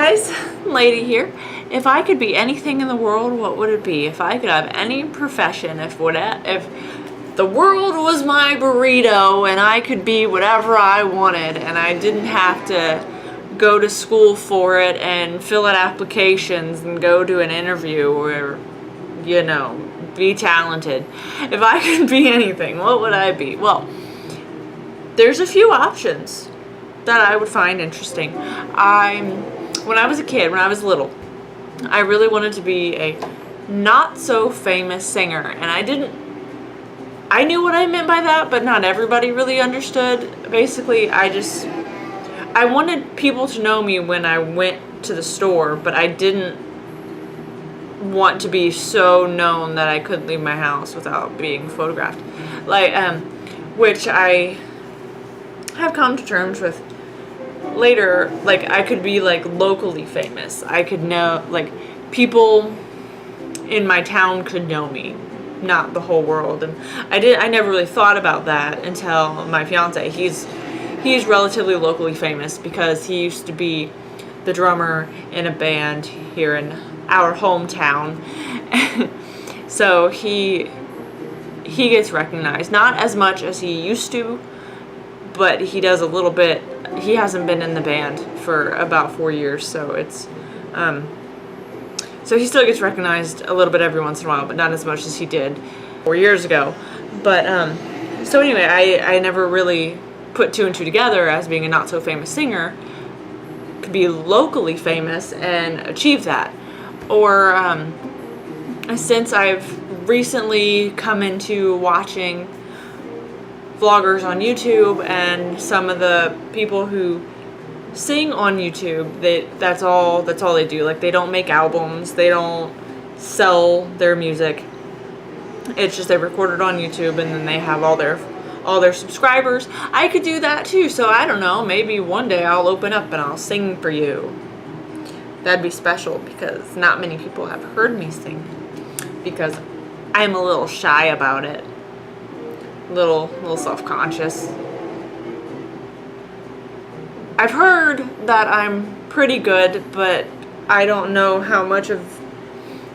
guys, Lady here. If I could be anything in the world, what would it be? If I could have any profession, if the world was my burrito and I could be whatever I wanted and I didn't have to go to school for it and fill out applications and go to an interview or, you know, be talented. If I could be anything, what would I be? Well, there's a few options that I would find interesting. When I was a kid, when I was little, I really wanted to be a not so famous singer, and I knew what I meant by that, but not everybody really understood. Basically, I wanted people to know me when I went to the store, but I didn't want to be so known that I couldn't leave my house without being photographed. Which I have come to terms with later. Like, I could be like locally famous. I could know, like, people in my town could know me, not the whole world. And I never really thought about that until my fiance. He's relatively locally famous because he used to be the drummer in a band here in our hometown. So he gets recognized, not as much as he used to, but he does a little bit. He hasn't been in the band for about 4 years, so it's so he still gets recognized a little bit every once in a while, but not as much as he did 4 years ago. But so anyway, I never really put two and two together as being a not so famous singer could be locally famous and achieve that. Or since I've recently come into watching vloggers on YouTube and some of the people who sing on YouTube, that's all they do. Like, they don't make albums, they don't sell their music. It's just they record it on YouTube and then they have all their subscribers. I could do that too, so I don't know, maybe one day I'll open up and I'll sing for you. That'd be special because not many people have heard me sing because I'm a little shy about it. Little self-conscious. I've heard that I'm pretty good, but I don't know how much of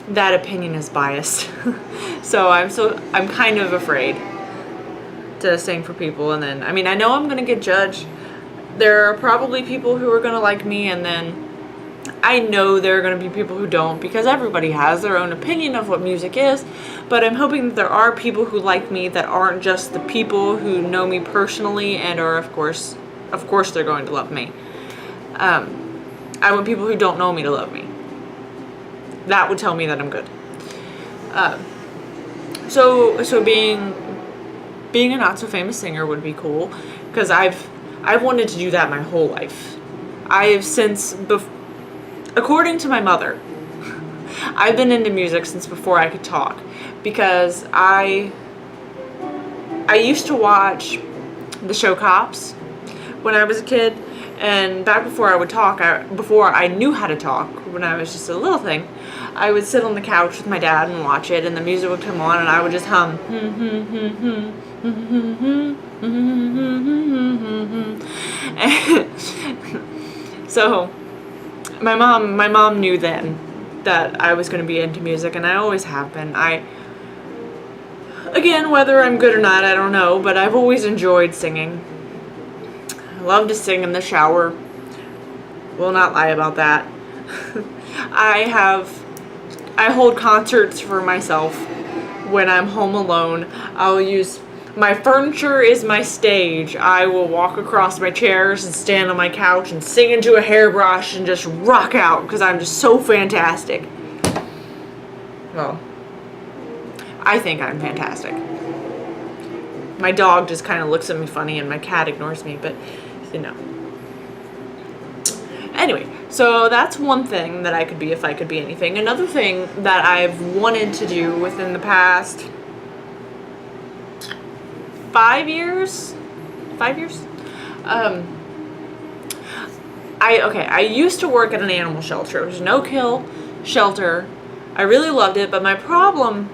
that opinion is biased. So I'm kind of afraid to sing for people, and then I know I'm gonna get judged. There are probably people who are gonna like me, and then I know there are going to be people who don't, because everybody has their own opinion of what music is. But I'm hoping that there are people who like me that aren't just the people who know me personally and are, of course they're going to love me. I want people who don't know me to love me. That would tell me that I'm good. So being a not so famous singer would be cool, because I've wanted to do that my whole life. According to my mother, I've been into music since before I could talk, because I used to watch the show Cops when I was a kid, and back before I would talk, before I knew how to talk, when I was just a little thing, I would sit on the couch with my dad and watch it, and the music would come on and I would just hum. So my mom knew then that I was going to be into music, and I always have been. Again, whether I'm good or not, I don't know, but I've always enjoyed singing. I love to sing in the shower. Will not lie about that. I hold concerts for myself when I'm home alone. My furniture is my stage. I will walk across my chairs and stand on my couch and sing into a hairbrush and just rock out because I'm just so fantastic. Well, I think I'm fantastic. My dog just kind of looks at me funny and my cat ignores me, but, you know. Anyway, so that's one thing that I could be if I could be anything. Another thing that I've wanted to do within the past 5 years? 5 years? I used to work at an animal shelter. It was a no-kill shelter. I really loved it, but my problem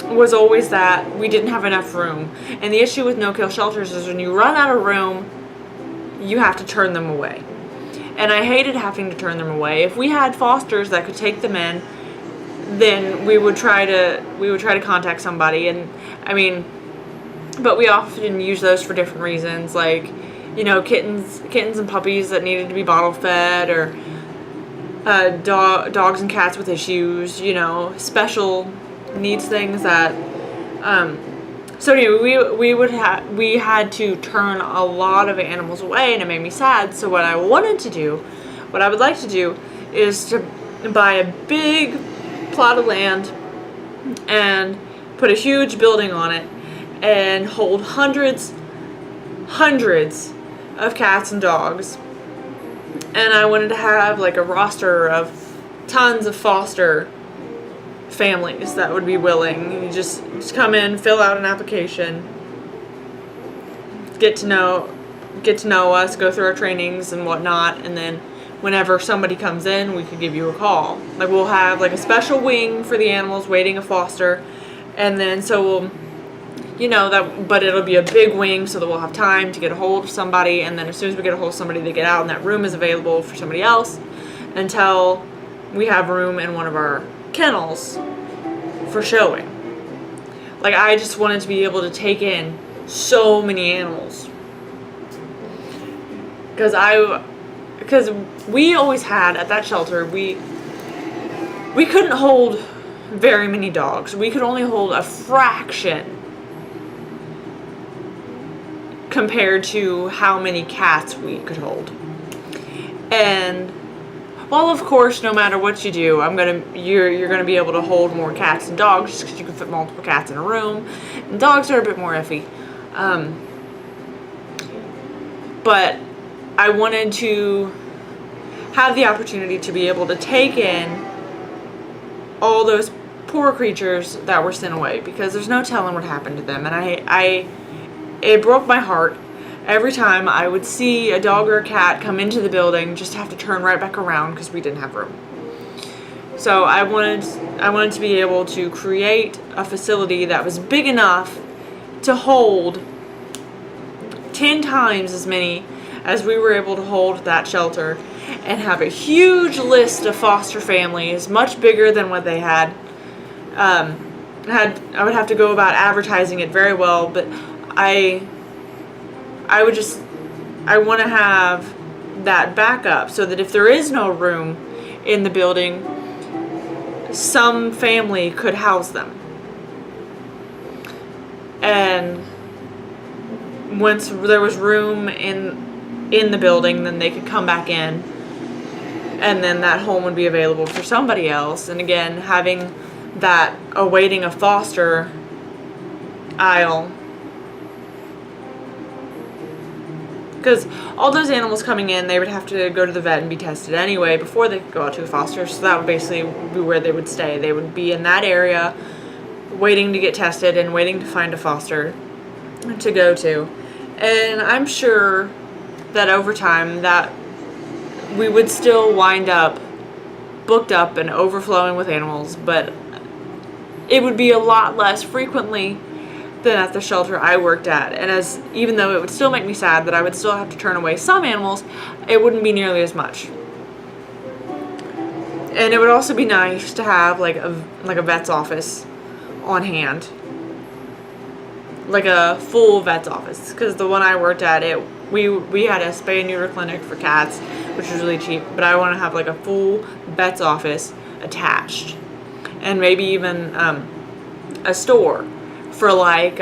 was always that we didn't have enough room. And the issue with no-kill shelters is when you run out of room, you have to turn them away. and I hated having to turn them away. If we had fosters that could take them in, then we would try to contact somebody. And I mean, but we often use those for different reasons, like, you know, kittens and puppies that needed to be bottle fed, or dogs and cats with issues, you know, special needs things that. So anyway, we had to turn a lot of animals away, and it made me sad. So what I would like to do, is to buy a big plot of land and put a huge building on it and hold hundreds of cats and dogs. And I wanted to have like a roster of tons of foster families that would be willing. You just come in, fill out an application, get to know us, go through our trainings and whatnot, and then whenever somebody comes in, we could give you a call. Like, we'll have like a special wing for the animals waiting a foster, and then so we'll, you know, that, but it'll be a big wing so that we'll have time to get a hold of somebody, and then as soon as we get a hold of somebody, they get out and that room is available for somebody else until we have room in one of our kennels for showing. Like, I just wanted to be able to take in so many animals, because we always had at that shelter, we couldn't hold very many dogs. We could only hold a fraction compared to how many cats we could hold. And well, of course, no matter what you do, you're gonna be able to hold more cats and dogs, just because you can fit multiple cats in a room. And dogs are a bit more iffy. But I wanted to have the opportunity to be able to take in all those poor creatures that were sent away, because there's no telling what happened to them. And it broke my heart every time I would see a dog or a cat come into the building, just have to turn right back around because we didn't have room. So I wanted to be able to create a facility that was big enough to hold 10 times as many as we were able to hold at that shelter, and have a huge list of foster families, much bigger than what they had. I would have to go about advertising it very well, but I want to have that backup so that if there is no room in the building, some family could house them. And once there was room in the building, then they could come back in, and then that home would be available for somebody else. And again, having that awaiting a foster aisle, because all those animals coming in, they would have to go to the vet and be tested anyway before they could go out to a foster. So that would basically be where they would stay. They would be in that area waiting to get tested and waiting to find a foster to go to. And I'm sure that over time that we would still wind up booked up and overflowing with animals, but it would be a lot less frequently than at the shelter I worked at. And even though it would still make me sad that I would still have to turn away some animals, it wouldn't be nearly as much. And it would also be nice to have like a vet's office on hand, like a full vet's office, because the one I worked at, we had a spay and neuter clinic for cats, which was really cheap, but I want to have like a full vet's office attached, and maybe even a store for like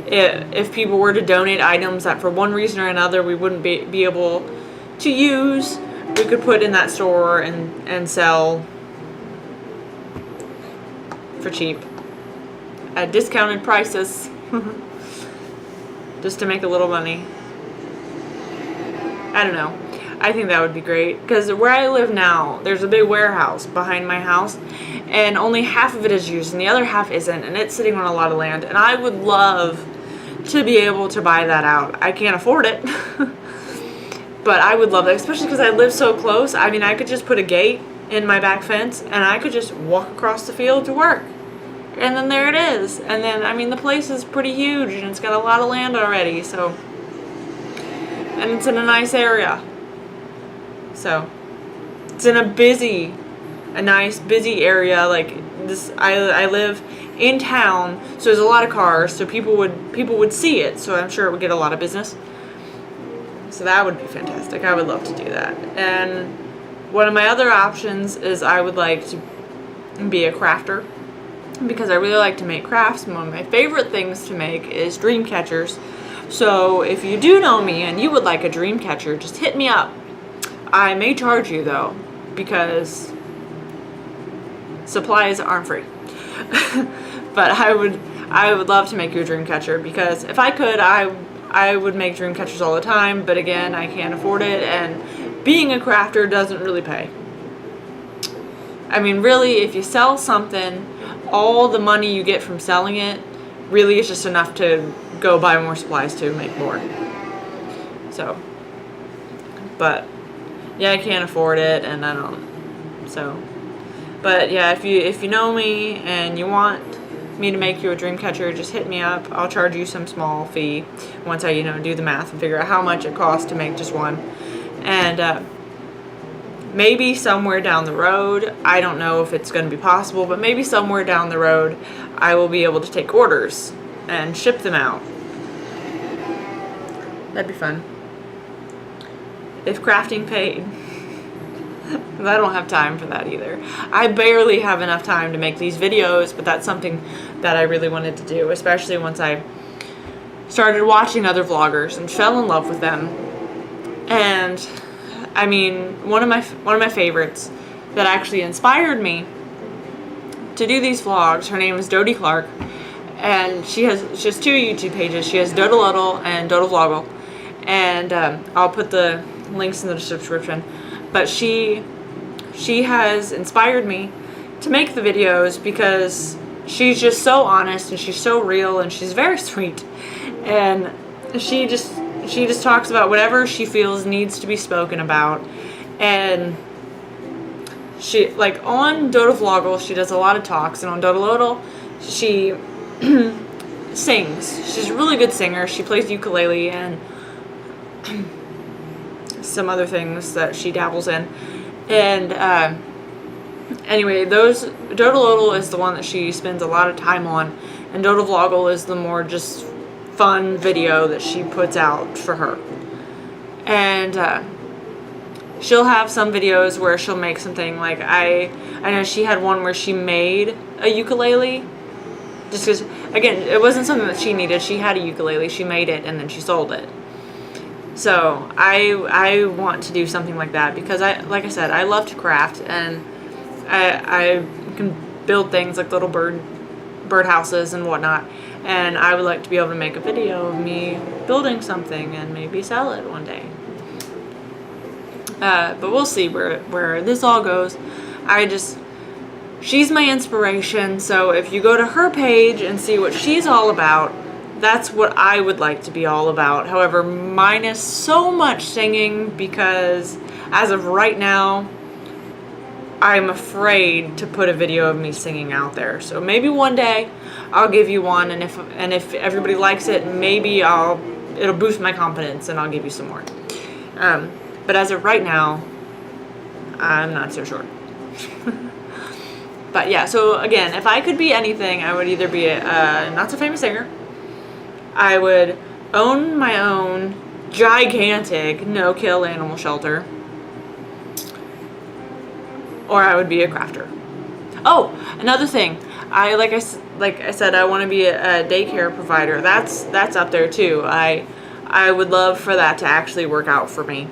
if people were to donate items that for one reason or another we wouldn't be able to use, we could put in that store and sell for cheap at discounted prices just to make a little money. I don't know. I think that would be great, because where I live now, there's a big warehouse behind my house, and only half of it is used and the other half isn't, and it's sitting on a lot of land, and I would love to be able to buy that out. I can't afford it, but I would love it, especially because I live so close. I mean, I could just put a gate in my back fence and I could just walk across the field to work, and then there it is. And then, I mean, the place is pretty huge and it's got a lot of land already, so, and it's in a nice area. So it's in a nice busy area. Like this, I live in town, so there's a lot of cars, so people would see it, so I'm sure it would get a lot of business. So that would be fantastic. I would love to do that. And one of my other options is I would like to be a crafter, because I really like to make crafts. And one of my favorite things to make is dream catchers. So if you do know me and you would like a dream catcher, just hit me up. I may charge you though, because supplies aren't free. But I would love to make you a dream catcher, because if I could, I would make dream catchers all the time, but again, I can't afford it, and being a crafter doesn't really pay. I mean, really, if you sell something, all the money you get from selling it really is just enough to go buy more supplies to make more. So, but yeah, I can't afford it, and I don't. So, but yeah, if you know me and you want me to make you a dream catcher, just hit me up. I'll charge you some small fee once I do the math and figure out how much it costs to make just one. And maybe somewhere down the road, I don't know if it's going to be possible, but maybe somewhere down the road I will be able to take orders and ship them out. That'd be fun. If crafting paid. I don't have time for that either. I barely have enough time to make these videos, but that's something that I really wanted to do, especially once I started watching other vloggers and fell in love with them. And I mean, one of my favorites that actually inspired me to do these vlogs, her name is Dodie Clark, and she has two YouTube pages. She has Dodalotl and Dodavloggle, and I'll put the links in the description. But she has inspired me to make the videos, because she's just so honest and she's so real and she's very sweet, and she just talks about whatever she feels needs to be spoken about. And she, like, on Dodavloggle, she does a lot of talks, and on Dodalotl, she sings. She's a really good singer. She plays ukulele and some other things that she dabbles in. And anyway, Dodalotl is the one that she spends a lot of time on, and Dodavloggle is the more just fun video that she puts out for her. And she'll have some videos where she'll make something, like I know she had one where she made a ukulele, just because, again, it wasn't something that she needed. She had a ukulele, she made it, and then she sold it. So I want to do something like that, because like I said, I love to craft, and I can build things like little birdhouses and whatnot, and I would like to be able to make a video of me building something and maybe sell it one day. But we'll see where this all goes. She's my inspiration, so if you go to her page and see what she's all about, that's what I would like to be all about. However, minus so much singing, because as of right now, I'm afraid to put a video of me singing out there. So maybe one day I'll give you one, and if everybody likes it, maybe it'll boost my confidence and I'll give you some more. But as of right now, I'm not so sure. But yeah, so again, if I could be anything, I would either be a not so famous singer, I would own my own gigantic no-kill animal shelter, or I would be a crafter. Oh, another thing, like I said, I want to be a daycare provider. That's up there too. I would love for that to actually work out for me.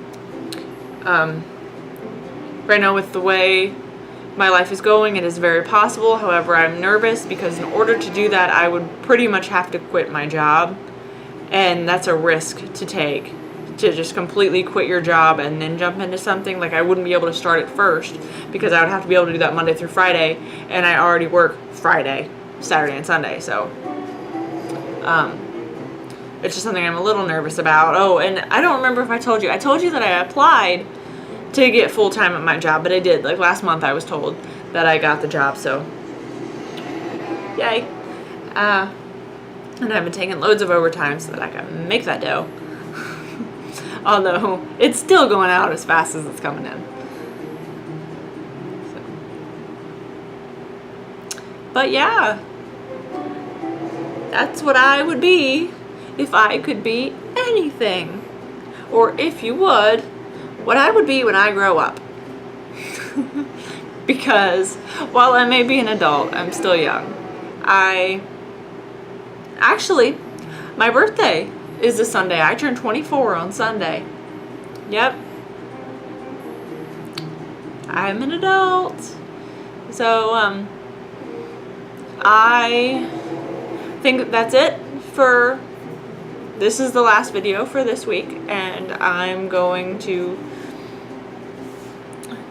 Right now, with the way my life is going, it is very possible. However, I'm nervous, because in order to do that, I would pretty much have to quit my job, and that's a risk to take, to just completely quit your job and then jump into something. Like, I wouldn't be able to start it first, because I would have to be able to do that Monday through Friday, and I already work Friday, Saturday, and Sunday. So it's just something I'm a little nervous about. Oh, and I don't remember if I told you that I applied to get full-time at my job, but I did. Like, last month I was told that I got the job, so yay. And I've been taking loads of overtime so that I can make that dough. Although it's still going out as fast as it's coming in. So. But yeah, that's what I would be if I could be anything. Or if you would, what I would be when I grow up. Because while I may be an adult, I'm still young. Actually, my birthday is this Sunday. I turned 24 on Sunday. Yep. I'm an adult. So, I think that's it for, this is the last video for this week, and I'm going to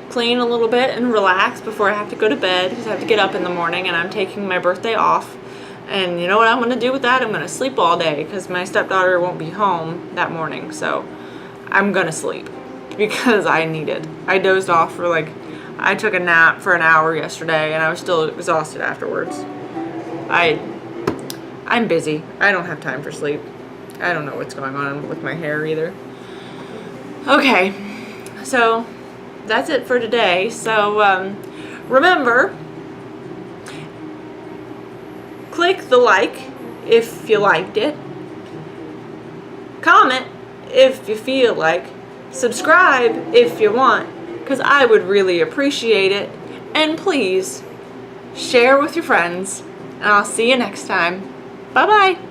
clean a little bit and relax before I have to go to bed, because I have to get up in the morning, and I'm taking my birthday off. And you know what I'm going to do with that? I'm going to sleep all day, because my stepdaughter won't be home that morning, so I'm going to sleep because I need it. I dozed off for I took a nap for an hour yesterday, and I was still exhausted afterwards. I'm busy. I don't have time for sleep. I don't know what's going on with my hair either. Okay, so that's it for today. So remember, click the like if you liked it, comment if you feel like, subscribe if you want, because I would really appreciate it, and please share with your friends, and I'll see you next time. Bye bye.